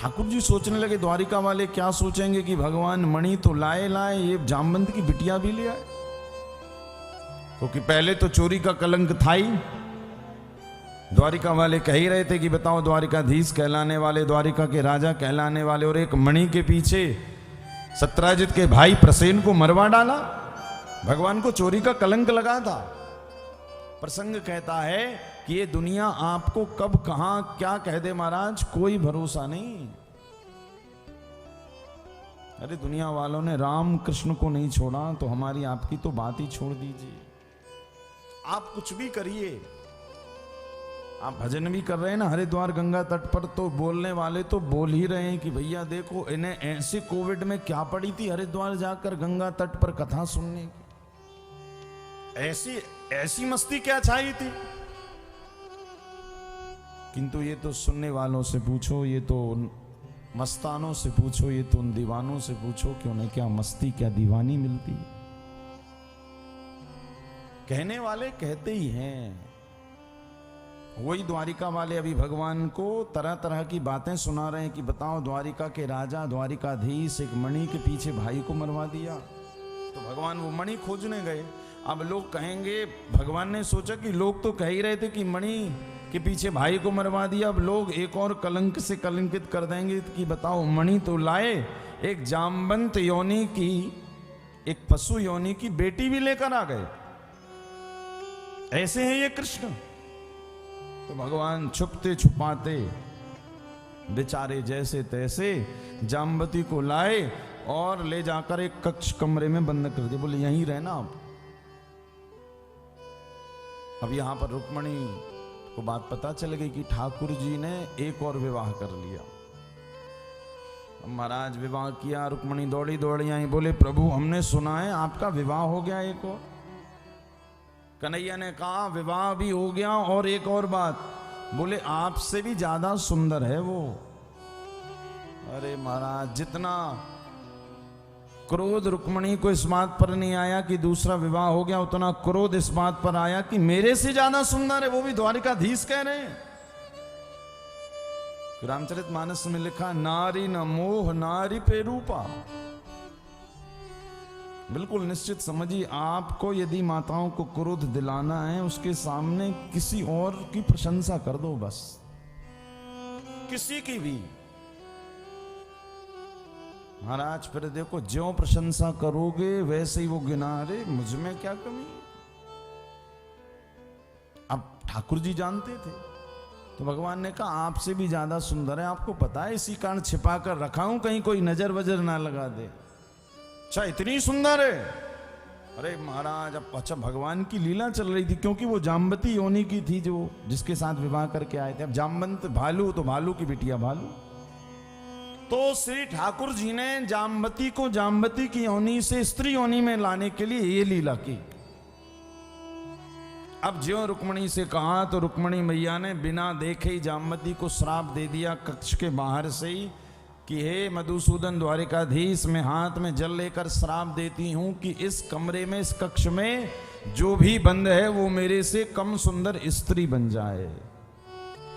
ठाकुर जी सोचने लगे द्वारिका वाले क्या सोचेंगे कि भगवान मणि तो लाए लाए, ये जामवंत की बिटिया भी ले आए, क्योंकि पहले तो चोरी का कलंक था ही। द्वारिका वाले कह ही रहे थे कि बताओ, द्वारिकाधीश कहलाने वाले, द्वारिका के राजा कहलाने वाले, और एक मणि के पीछे सत्राजित के भाई प्रसेन को मरवा डाला। भगवान को चोरी का कलंक लगा था। प्रसंग कहता है कि ये दुनिया आपको कब कहां क्या कह दे महाराज, कोई भरोसा नहीं। अरे दुनिया वालों ने राम कृष्ण को नहीं छोड़ा तो हमारी आपकी तो बात ही छोड़ दीजिए। आप कुछ भी करिए, आप भजन भी कर रहे हैं ना हरिद्वार गंगा तट पर, तो बोलने वाले तो बोल ही रहे हैं कि भैया देखो, इन्हें ऐसे कोविड में क्या पड़ी थी हरिद्वार जाकर गंगा तट पर कथा सुनने की, ऐसी मस्ती क्या छाई थी। किंतु ये तो सुनने वालों से पूछो, ये तो मस्तानों से पूछो, ये तो उन दीवानों से पूछो कि उन्हें क्या मस्ती क्या दीवानी मिलती है। कहने वाले कहते ही हैं। वही द्वारिका वाले अभी भगवान को तरह तरह की बातें सुना रहे हैं कि बताओ, द्वारिका के राजा द्वारिकाधीश एक मणि के पीछे भाई को मरवा दिया। तो भगवान वो मणि खोजने गए। अब लोग कहेंगे, भगवान ने सोचा कि लोग तो कह ही रहे थे कि मणि के पीछे भाई को मरवा दिया, अब लोग एक और कलंक से कलंकित कर देंगे कि बताओ, मणि तो लाए, एक जामवंत योनि की, एक पशु योनि की बेटी भी लेकर आ गए। ऐसे हैं ये कृष्ण। तो भगवान छुपते छुपाते बेचारे जैसे तैसे जामवती को लाए और ले जाकर एक कक्ष कमरे में बंद कर दिया। बोले यहीं रहना आप। अब यहां पर रुक्मणी को बात पता चल गई कि ठाकुर जी ने एक और विवाह कर लिया। महाराज विवाह किया, रुक्मणी दौड़ी दौड़ी आई, बोले प्रभु हमने सुना है आपका विवाह हो गया एक और। कन्हैया ने कहा विवाह भी हो गया और एक और बात, बोले आपसे भी ज्यादा सुंदर है वो। अरे महाराज, जितना क्रोध रुक्मणी को इस बात पर नहीं आया कि दूसरा विवाह हो गया, उतना क्रोध इस बात पर आया कि मेरे से ज्यादा सुंदर है, वो भी द्वारिकाधीश कह रहे हैं। रामचरितमानस में लिखा, नारी न मोह नारी पे रूपा। बिल्कुल निश्चित समझिए, आपको यदि माताओं को क्रोध दिलाना है, उसके सामने किसी और की प्रशंसा कर दो बस, किसी की भी। महाराज फिर देखो, ज्यों प्रशंसा करोगे वैसे ही वो गिना, अरे मुझ में क्या कमी। अब ठाकुर जी जानते थे, तो भगवान ने कहा आपसे भी ज्यादा सुंदर है, आपको पता है, इसी कारण छिपा कर रखा हूं, कहीं कोई नजर वजर ना लगा दे। अच्छा इतनी सुंदर है। अरे महाराज, अब अच्छा भगवान की लीला चल रही थी, क्योंकि वो जामवती योनि की थी जो जिसके साथ विवाह करके आए थे। अब जामवंत भालू, तो भालू की बिटिया भालू। तो श्री ठाकुर जी ने जामवती को जामवती की योनि से स्त्री योनि में लाने के लिए ये लीला की। अब ज्यों रुक्मणी से कहा तो रुक्मणी मैया ने बिना देखे ही जामवती को श्राप दे दिया कक्ष के बाहर से ही कि हे मधुसूदन द्वारिकाधीश, मैं हाथ में जल लेकर श्राप देती हूं कि इस कमरे में, इस कक्ष में जो भी बंद है वो मेरे से कम सुंदर स्त्री बन जाए।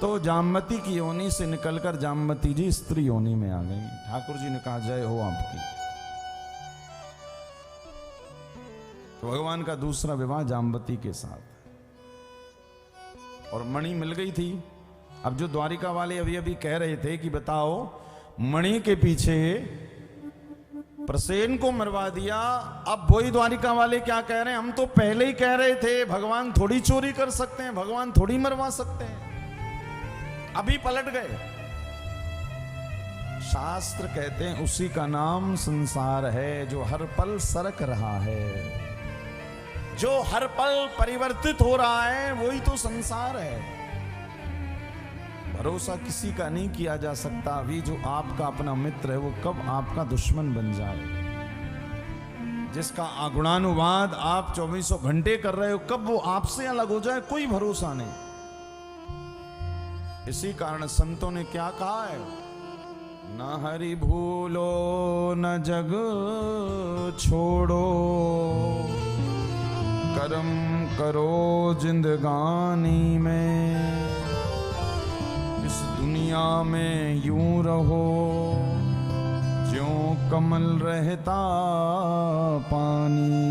तो जामवती की योनि से निकलकर जामवती जी स्त्री योनि में आ गई। ठाकुर जी ने कहा जय हो आपकी। तो भगवान का दूसरा विवाह जामवती के साथ, और मणि मिल गई थी। अब जो द्वारिका वाले अभी अभी कह रहे थे कि बताओ, मणि के पीछे प्रसेन को मरवा दिया, अब वही द्वारिका वाले क्या कह रहे हैं, हम तो पहले ही कह रहे थे भगवान थोड़ी चोरी कर सकते हैं, भगवान थोड़ी मरवा सकते हैं। अभी पलट गए। शास्त्र कहते हैं उसी का नाम संसार है, जो हर पल सरक रहा है, जो हर पल परिवर्तित हो रहा है, वही तो संसार है। भरोसा किसी का नहीं किया जा सकता। अभी जो आपका अपना मित्र है वो कब आपका दुश्मन बन जाए, जिसका गुणानुवाद आप 24 घंटे कर रहे हो, कब वो आपसे अलग हो जाए, कोई भरोसा नहीं। इसी कारण संतों ने क्या कहा है, न हरि भूलो न जग छोड़ो, कर्म करो जिंदगानी में। इस दुनिया दुनिया में यूं रहो ज्यों कमल रहता पानी।